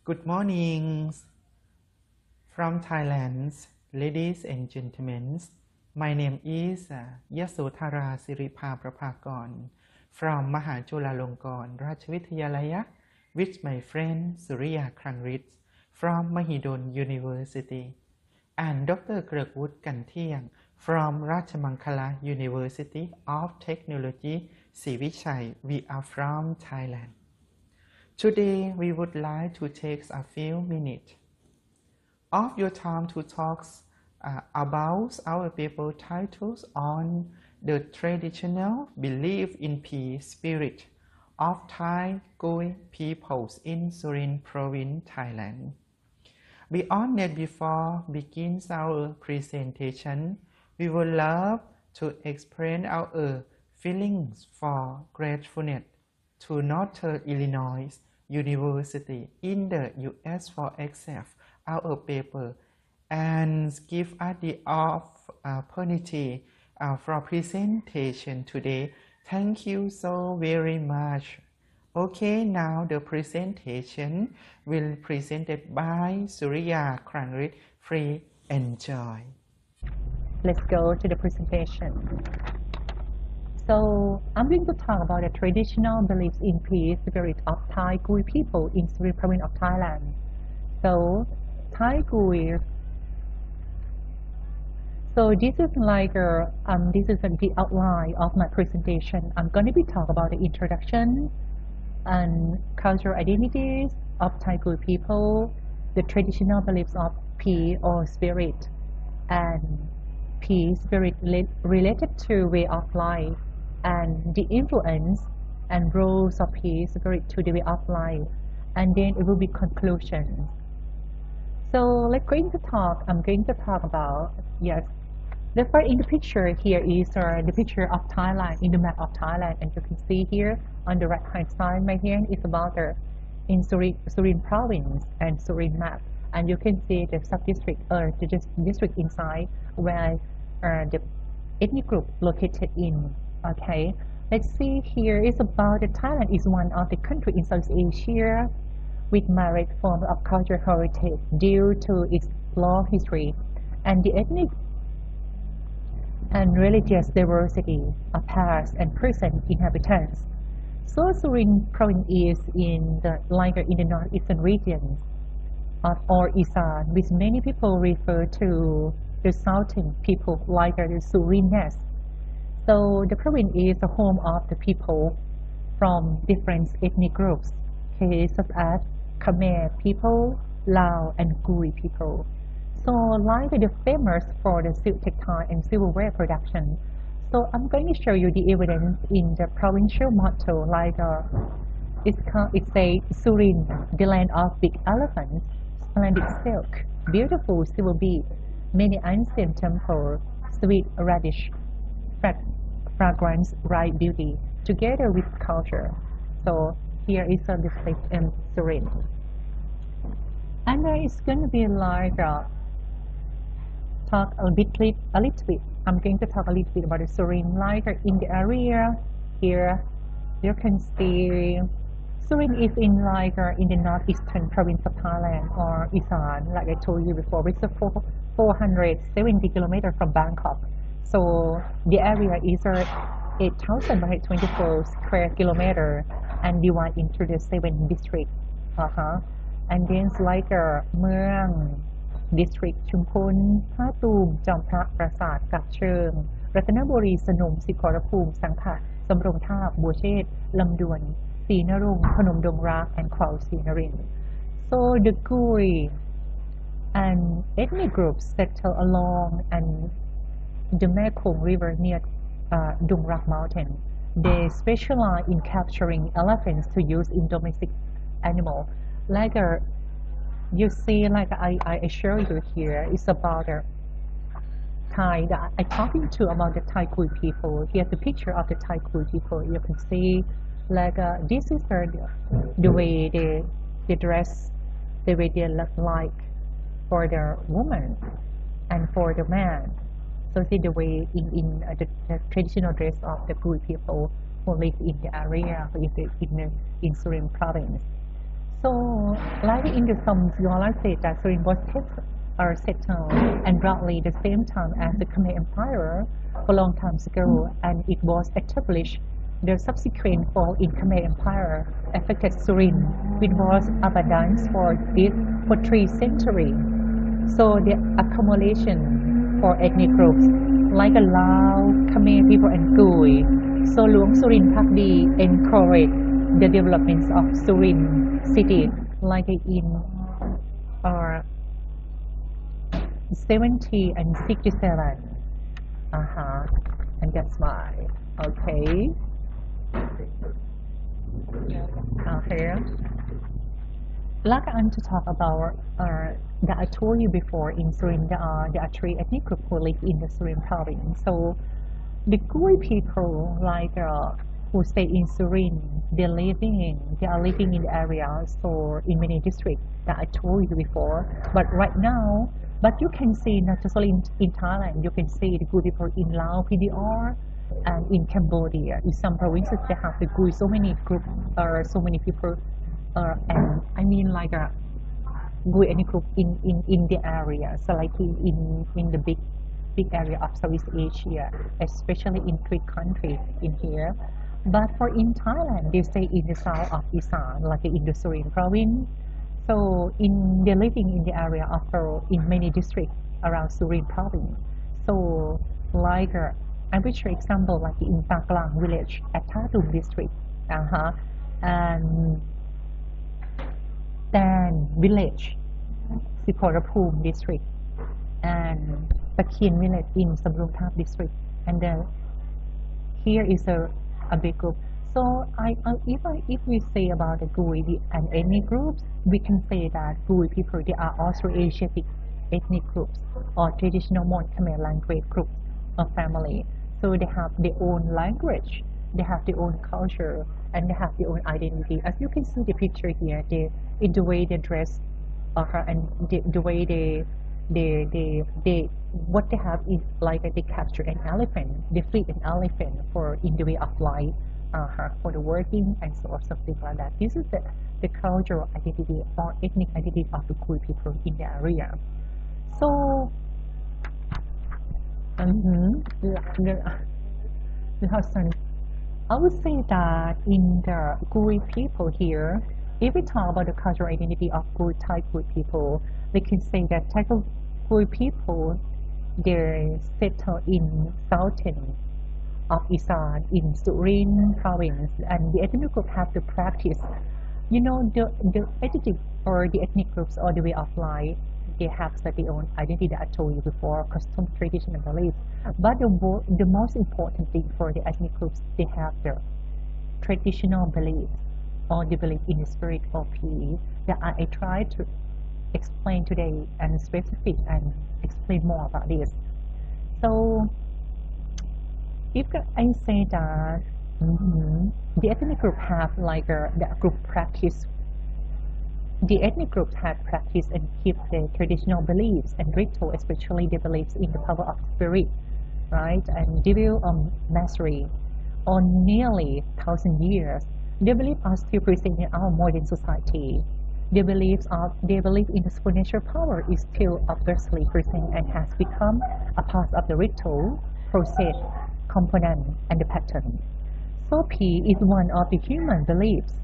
Good morning from Thailand, ladies and gentlemen. My name isยโสธาราสิริภาประภากร from มหาจุฬาลงกรณราชวิทยาลัย with my friend สุริยาครังฤทธิ์ from มหิดล University and Dr. เกริกวุฒิกันเที่ยง from ราชมังคลา University of Technology ศรีวิชัย We are from Thailand. Today we would like to take a few minutes of your time to talk about our paper titles on the traditional belief in peace spirit of Thai Gui peoples in Surin Province, Thailand. Beyond that, before begins our presentation, we would love to explain our feelings for gratefulness to Northern Illinois University in the U.S. for accept our paper and give us the opportunity for presentation today. Thank you so very much. Okay, now the presentation will be presented by Suriya Kranrit. Free enjoy. Let's go to the presentation. So I'm going to talk about the traditional beliefs in peace spirit of Thai Gui people in Surin Province of Thailand. So Thai Gui. So this is like this is the outline of my presentation. I'm going to be talking about the introduction and cultural identities of Thai Gui people, the traditional beliefs of peace or spirit, and peace spirit related to way of life, and the influence and roles of peace spirit to the way of life, and then it will be conclusion. So I'm going to talk about, yes, the first in the picture here is the picture of Thailand, in the map of Thailand, and you can see here on the right hand side my hand is about in Surin province and Surin map, and you can see the sub-district or the district inside where the ethnic group located in. Okay, let's see here is about Thailand is one of the countries in South Asia with varied forms of cultural heritage due to its long history and the ethnic and religious diversity of past and present inhabitants. So Surin province is in the northeastern region or Isan, which many people refer to the southern people like the Surinese. So the province is the home of the people from different ethnic groups, such as Khmer people, Lao, and Gui people. So like the famous for the silk textile and silverware production. So I'm going to show you the evidence in the provincial motto, like it's a Surin, the land of big elephants, splendid silk, beautiful silver beads, many ancient temples, sweet radish, fragrance, right beauty, together with culture. So here is a display in Surin. And it's going to be like talk a little bit. I'm going to talk a little bit about the Surin, like in the area here. You can see Surin is in like in the northeastern province of Thailand or Isan, like I told you before. It's 470 kilometers from Bangkok. So the area is 8,124 square kilometers and divided into the 7 districts. And then it's like Mueang district ชุมพลท่าตูมจอมพระปราสาทกับเชิงรัตนบุรีสนมสิขรภูมิสังขะสำโรงทาบบัวเชษฐ์ลำดวนศรีนรงค์พนมดงรัก and ขวาวศรีนรินทร์ So the Gui and ethnic groups settle along and the Mekong River near Dung Rak Mountain. They specialize in capturing elephants to use in domestic animal. Like you see, like I show you here, it's about Thai that I talking to about the Thai Gui people. Here's the picture of the Thai Gui people. You can see, like this is the way they dress, the way they look like for the woman and for the man. So see the way in the traditional dress of the Gui people who live in the area in Surin province. So, like in the some scholars say that Surin was settled and broadly the same time as the Khmer Empire for a long time ago, and it was established. The subsequent fall in Khmer Empire affected Surin, which was abundance for 3 centuries. So the accumulation for ethnic groups like Lao, Khmer people and Gui. So Luang Surin Pakdi encouraged the developments of Surin city like in 70 and 67. And that's why. Okay. Okay. Like I want to talk about that I told you before in Surin there are 3 ethnic groups who live in the Surin province. So the Gui people who stay in Surin, they are living in the areas or in many districts that I told you before. But you can see not just only in Thailand, you can see the Gui people in Laos, PDR, and in Cambodia. In some provinces they have the Gui, so many groups or so many people, and I mean like a Gui ethnic group in the area. So like in the big area of Southeast Asia, especially in 3 countries in here. But for in Thailand, they stay in the south of Isan, like in the Surin province. So they're living in the area of in many districts around Surin province. So like I will show example like in Paklang village at Thadum district, and Tan village, Sikorapum district, and Pakien village in Samrung Thap district, and then here is a big group. So if we say about the Gui and ethnic groups, we can say that Gui people, they are Austroasiatic ethnic groups or traditional Mon Khmer language groups of family. So they have their own language, they have their own culture, and they have their own identity. As you can see the picture here, in the way they dress, and the way they what they have is like they capture an elephant, they feed an elephant in the way of life, for the working and something like that. This is the cultural identity or ethnic identity of the Gui people in the area. So, I would say that in the Gui people here, if we talk about the cultural identity of Thai Gui people, we can say that Thai Gui people, they settle in southern of Isan in Surin province, and the ethnic group have to practice. The ethnic or the ethnic groups or the way of life, they have their own identity that I told you before, custom, tradition, and beliefs. But the most important thing for the ethnic groups, they have their traditional beliefs or the belief in the spirit of peace that I try to explain today and specific and explain more about this. So if I say that the ethnic group have the group practice, the ethnic groups have practiced and keep their traditional beliefs and ritual, especially the beliefs in the power of spirit, right, and devil mastery, on nearly 1,000 years. Their beliefs are still present in our modern society. Their belief in the supernatural power is still obviously present and has become a part of the ritual process, component, and the pattern. So P is one of the human beliefs,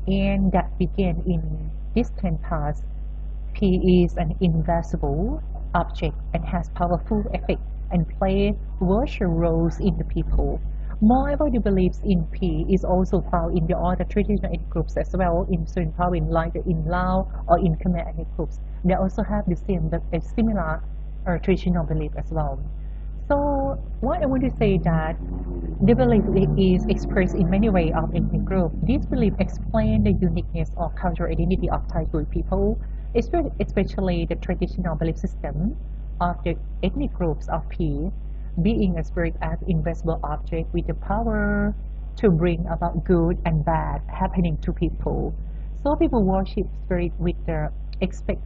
and that began in distant past. P is an invisible object and has powerful effect and plays virtual roles in the people. Moreover, the beliefs in P is also found in the other traditional ethnic groups as well in certain provinces like in Laos or in Khmer ethnic groups. They also have the same but a similar traditional belief as well. So what I want to say that the belief is expressed in many ways of ethnic group. This belief explains the uniqueness or cultural identity of Thai Gui people, especially the traditional belief system of the ethnic groups of P, being a spirit as invisible object with the power to bring about good and bad happening to people. So people worship spirit with the expect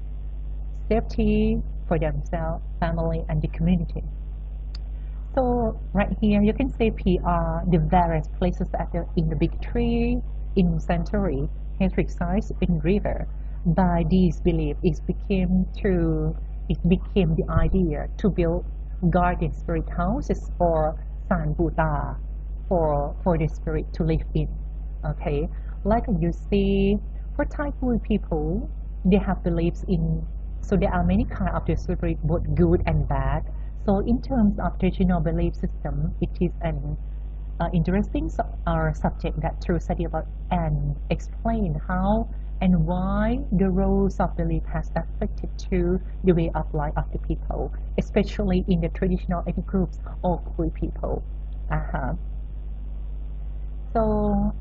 safety for themselves, family, and the community. So right here you can see P are the various places in the big tree in Century metric size in river. By this belief, it became the idea to build guardian spirit houses or san buddha for the spirit to live in. Okay, like you see, for Thai people, they have beliefs in. So there are many kinds of the spirit, both good and bad. So in terms of traditional belief system, it is an interesting subject that to study about and explain how and why the roles of belief has affected to the way of life of the people, especially in the traditional ethnic groups or Khoi people. So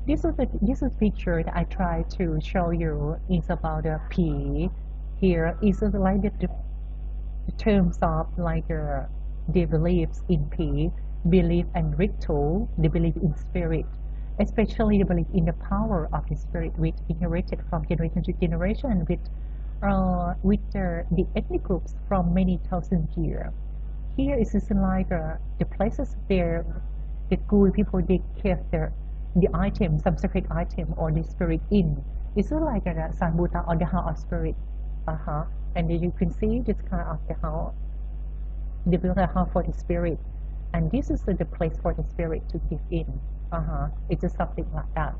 this is a picture that I try to show you is about a P. Here is like the terms of like the beliefs in P, belief and ritual, the belief in spirit, especially the belief in the power of the spirit, which inherited from generation to generation with the ethnic groups from many thousand years. Here is like the places where the Khoi people they kept the item, some sacred item or the spirit in. It's like a San Buddha or the house of spirit. And you can see this kind of the house, they built a house for the spirit, and this is the place for the spirit to live in. It's just something like that.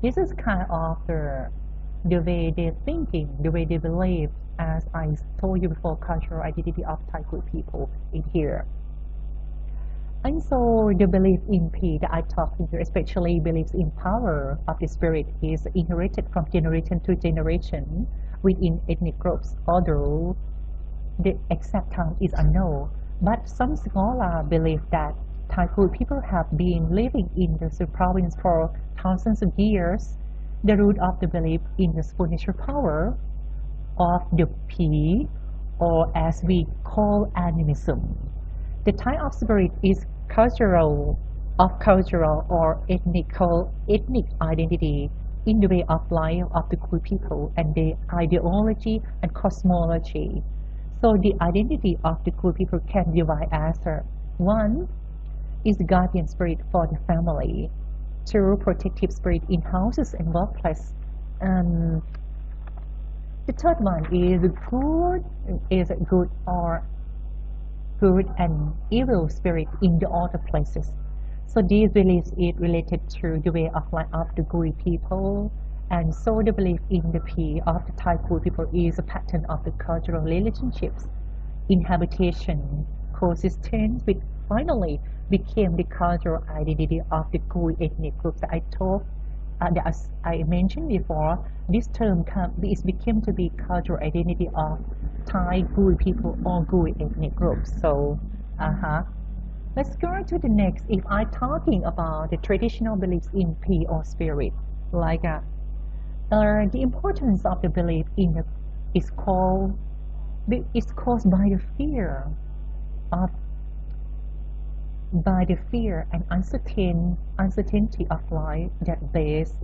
This is kind of the way they're thinking, the way they believe, as I told you before, cultural identity of Thai people in here. And so the belief in P that I talked here, especially beliefs in power of the spirit, is inherited from generation to generation within ethnic groups, although the exact time is unknown. But some scholars believe that Thai people have been living in the province for thousands of years. The root of the belief in the supernatural power of the P, or as we call animism. The type of spirit is cultural or ethnic identity in the way of life of the Khoi people and the ideology and cosmology. So the identity of the Khoi people can divide as one is the guardian spirit for the family, two protective spirit in houses and workplace, and the third one is good and evil spirit in the other places. So these beliefs is related to the way of life of the Khoi people, and so the belief in the P of the Thai Khoi people is a pattern of the cultural relationships, inhabitation, coexistence, which finally became the cultural identity of the Khoi ethnic groups that as I mentioned before. This term became to be cultural identity of Thai Khoi people or Khoi ethnic groups. So, let's go to the next. If I'm talking about the traditional beliefs in P or spirit, like the importance of the belief in is caused by the fear and uncertainty of life that based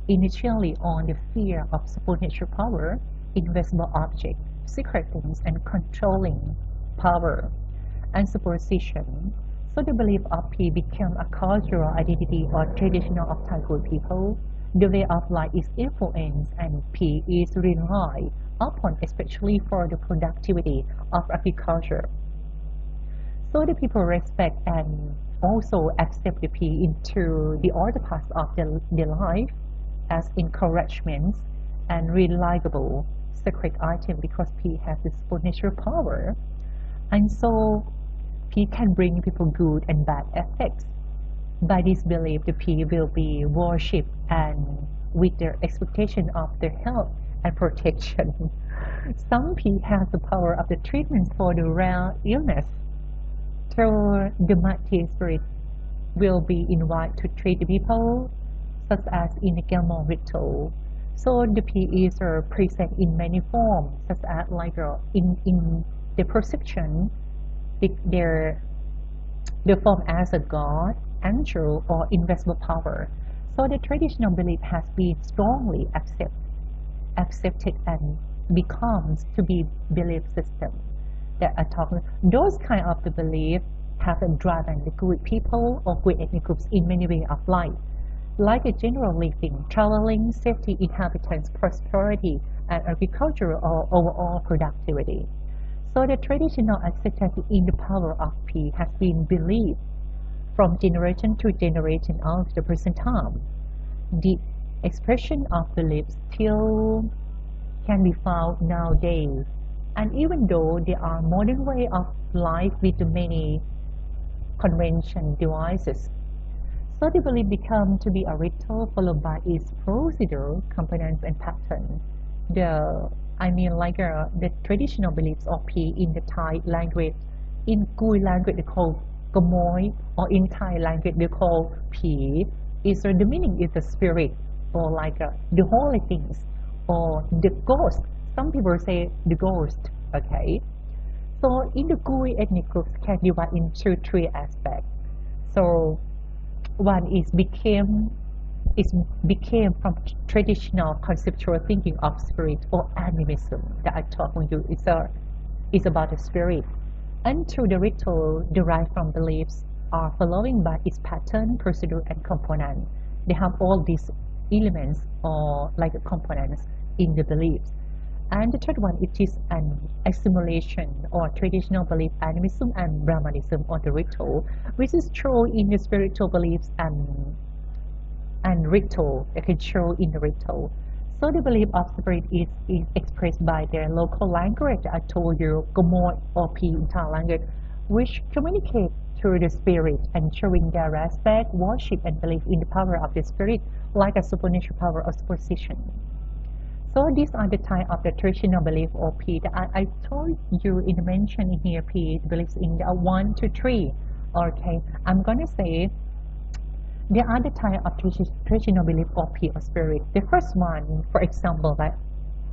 initially on the fear of supernatural power, invisible objects, secret things, and controlling power and superstition. So the belief of P became a cultural identity or traditional of Thai people. The way of life is influenced and P is relied upon, especially for the productivity of agriculture. So the people respect and also accept the P into the other parts of their life as encouragements and reliable sacred item because P has this supernatural power. And so P can bring people good and bad effects. By this belief, the P will be worshipped and with their expectation of their health and protection. Some P has the power of the treatment for the rare illness. So the mighty spirit will be invited to treat the people, such as in the Gelmon ritual. So the P is present in many forms, such as like in the perception, the form as a god, angel, or invisible power. So the traditional belief has been strongly accepted and becomes to be belief system that I talk about. Those kind of the belief have driven the Khoi people or Khoi ethnic groups in many ways of life. like a general living, traveling, safety, inhabitants, prosperity, and agriculture or overall productivity. So the traditional acceptance in the power of P has been believed from generation to generation of the present time. The expression of beliefs still can be found nowadays, and even though there are modern way of life with many convention devices, so the belief become to be a ritual followed by its procedure, components, and pattern. The traditional beliefs of P in the Thai language, in Gui language they call Gamoy, or in Thai language they call P, is the meaning is the spirit, or the holy things, or the ghost. Some people say the ghost, okay? So in the Gui ethnic groups can divide into three aspects. So one is became from traditional conceptual thinking of spirit or animism that I talked with you. It's about the spirit. And through the ritual derived from beliefs are following by its pattern, procedure, and component. They have all these elements or like components in the beliefs. And the third one, it is an assimilation or traditional belief, animism and Brahmanism or the ritual, which is true in the spiritual beliefs and ritual, that can show in the ritual. So the belief of spirit is expressed by their local language. I told you, Gomoy or P in Thai language, which communicate through the spirit and showing their respect, worship, and belief in the power of the spirit, like a supernatural power of superstition. So these are the type of the traditional belief or P that I told you in the mention here. P beliefs in the 1 to 3. Okay, I'm gonna say there are the type of traditional belief or P or spirit. The first one, for example, like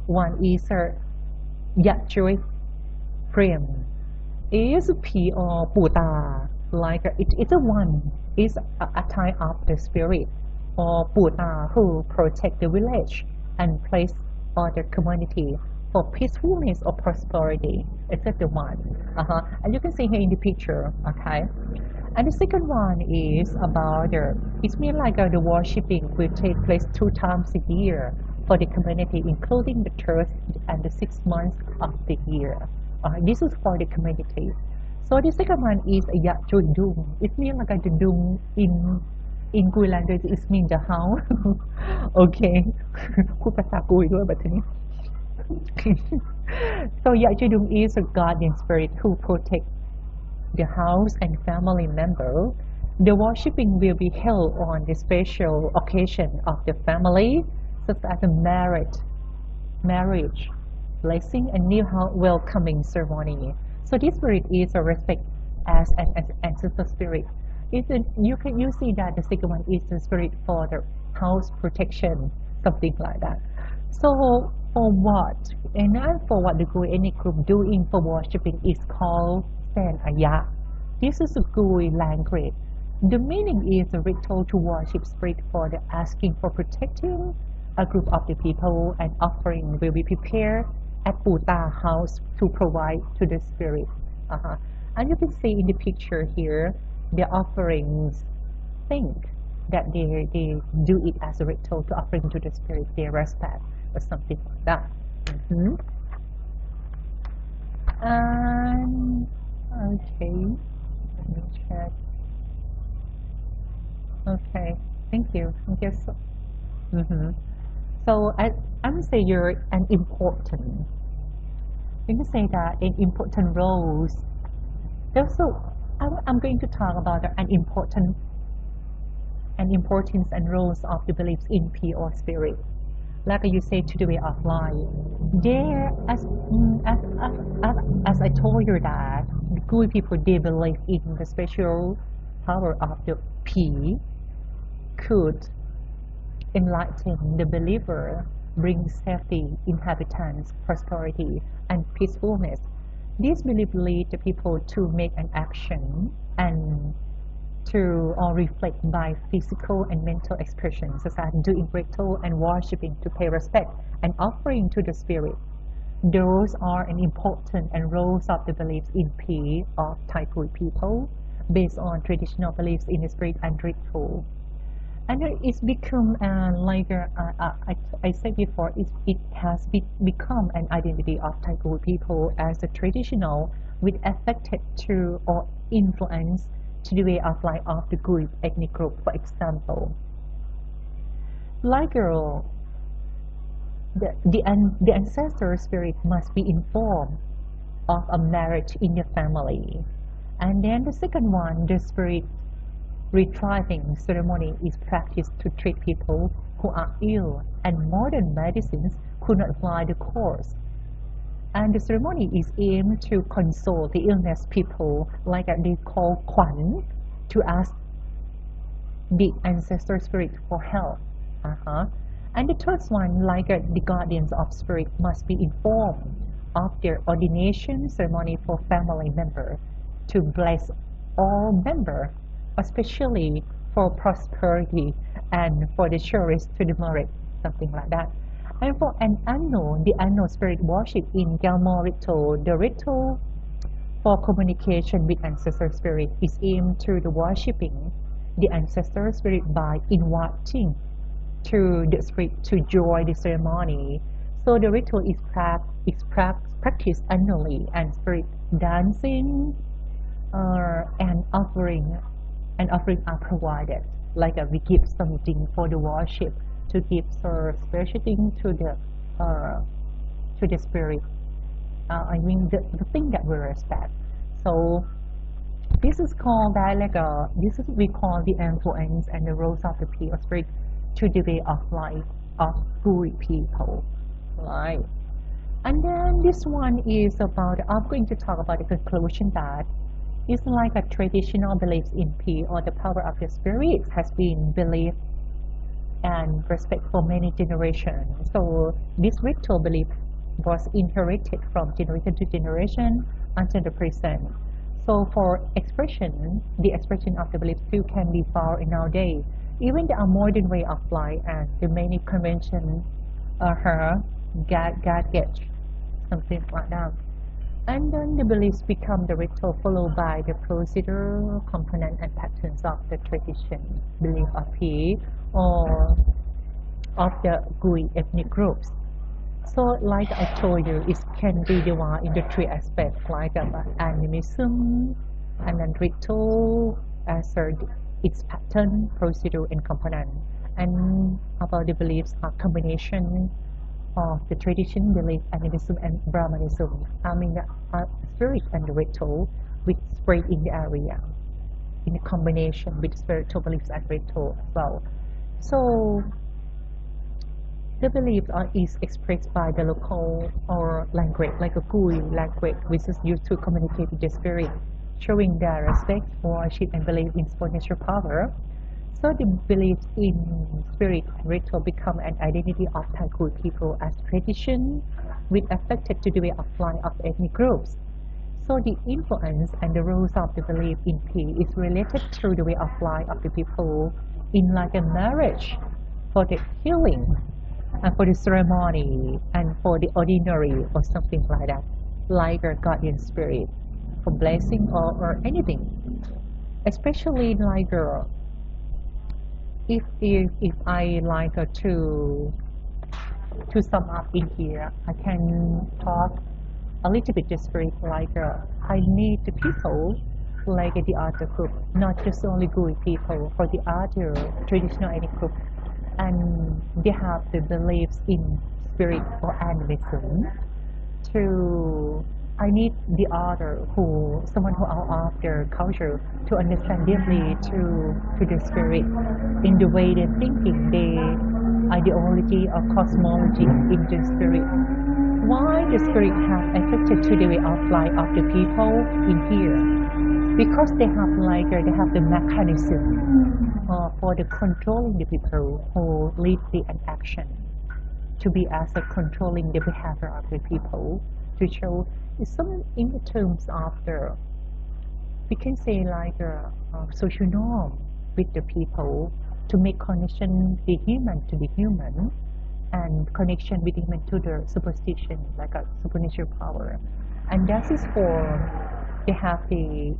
one is Yachoi frame is P or Puta, like it's a one is a type of the spirit or Puta who protect the village and place or the community for peacefulness or prosperity. It's the one. And you can see here in the picture, okay? And the second one is about it means like the worshipping will take place 2 times a year for the community, including the 3rd and the 6th months of the year. This is for the community. So the second one is Yachoi Dung. It means like the Dung in Gui language, it means the house. Okay. พูดภาษากุยด้วยแบบนี้ So Yachoi Dung is a guardian spirit who protect the house and family member. The worshipping will be held on the special occasion of the family, such as a marriage, blessing, and new house welcoming ceremony. So this spirit is a respect as an ancestor spirit. You see that the second one is the spirit for the house protection, something like that. So for what the Gui ethnic group doing for worshipping is called San Aya. This is a Gui language. The meaning is a ritual to worship spirit for the asking for protecting a group of the people, and offering will be prepared at Puta house to provide to the spirit. And you can see in the picture here, the offerings think that they do it as a ritual to offering to the spirit, their respect or something like that. And okay, let me check. Okay, thank you. So I would say you're an important. You can say that in important roles. Also, I'm going to talk about an importance and roles of the beliefs in P or spirit. Like you say, to the way of life. There, as I told you that the Gui people, they believe in the special power of the P could enlighten the believer, bring safety, inhabitants, prosperity, and peacefulness. This belief lead the people to make an action and to reflect by physical and mental expressions, such as doing ritual and worshipping to pay respect and offering to the spirit. Those are an important and roles of the beliefs in P of Thai Gui people based on traditional beliefs in the spirit and ritual. And it's become I said before, it has become an identity of Thai Group people as a traditional which affected to or influence to the way of life of the group ethnic group. For example, like the ancestor spirit must be informed of a marriage in your family. And then the second one, the spirit retrieving ceremony is practiced to treat people who are ill, and modern medicines could not apply the course. And the ceremony is aimed to console the illness people, like they call Kwan, to ask the ancestor spirit for help. And the third one, like the guardians of spirit, must be informed of their ordination ceremony for family members to bless all members, especially for prosperity and for the surest to the merit, something like that. And for the annual spirit worship in Galmo ritual, the ritual for communication with ancestor spirit is aimed to the worshipping the ancestor spirit by inviting to the spirit to join the ceremony. So the ritual is practiced annually, and spirit dancing and offering are provided. Like we give something for the worship to give special thing to the spirit. I mean the thing that we respect. So this is called this is we call the influence and the roles of the people spirit to the way of life of Gui people, right? And then this one is about, I'm going to talk about the conclusion that it's like a traditional beliefs in P or the power of the spirits has been believed and respect for many generations. So this ritual belief was inherited from generation to generation until the present. So for expression, the expression of the belief still can be found in our day. Even there are modern way of life and the many conventions gadgets, something like that. And then the beliefs become the ritual followed by the procedure, component and patterns of the tradition, belief of P or of the Gui ethnic groups. So like I told you, it can be divided into three aspects like animism and then ritual as its pattern, procedure and component. And about the beliefs are combination of the tradition, belief, animism and Brahmanism. I mean the spirit and the ritual which spread in the area in a combination with spiritual beliefs and ritual as well. So the belief is expressed by the local or language, like a Gui language, which is used to communicate with the spirit, showing their respect, worship, and belief in supernatural power. So the beliefs in spirit and ritual become an identity of Thai Gui people as tradition, which affected to the way of life of ethnic groups. So the influence and the rules of the belief in P is related to the way of life of the people in like a marriage, for the healing, and for the ceremony, and for the ordinary or something like that, like a guardian spirit, for blessing or anything. Especially like if I like to sum up in here, I can talk a little bit just spirit like I need the people like the other group, not just only Gui people, for the other traditional ethnic group, and they have the beliefs in spirit or animism. I need the other someone who are of their culture to understand deeply to the spirit in the way they're thinking, the ideology or cosmology in the spirit. Why the spirit have affected to the way of life of the people in here? Because they have the mechanism for the controlling the people who lead the action, to be as a controlling the behavior of the people, to show some in the terms of the, we can say like social norm with the people, to make connection the human to the human, and connection with human to the superstition, like a supernatural power. And that is for they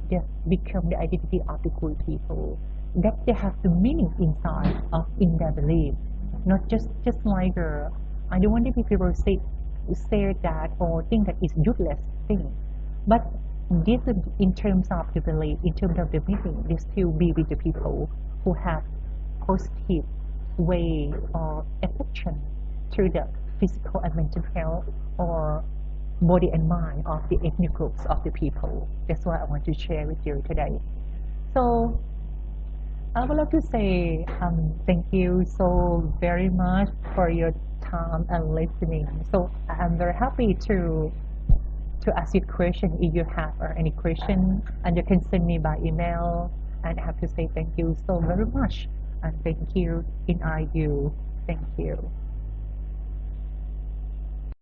become the identity of the Gui people. that they have the meaning inside of in their belief, not just like I don't want to be people say that or think that it's useless thing, but this in terms of the belief, in terms of the meaning, they still be with the people who have positive way or affection through the physical and mental health or body and mind of the ethnic groups of the people. That's what I want to share with you today. So I would like to say thank you so very much for your time and listening. So I'm very happy to ask you question if you have any question, and you can send me by email. And I have to say thank you so very much, and thank you in IU. Thank you.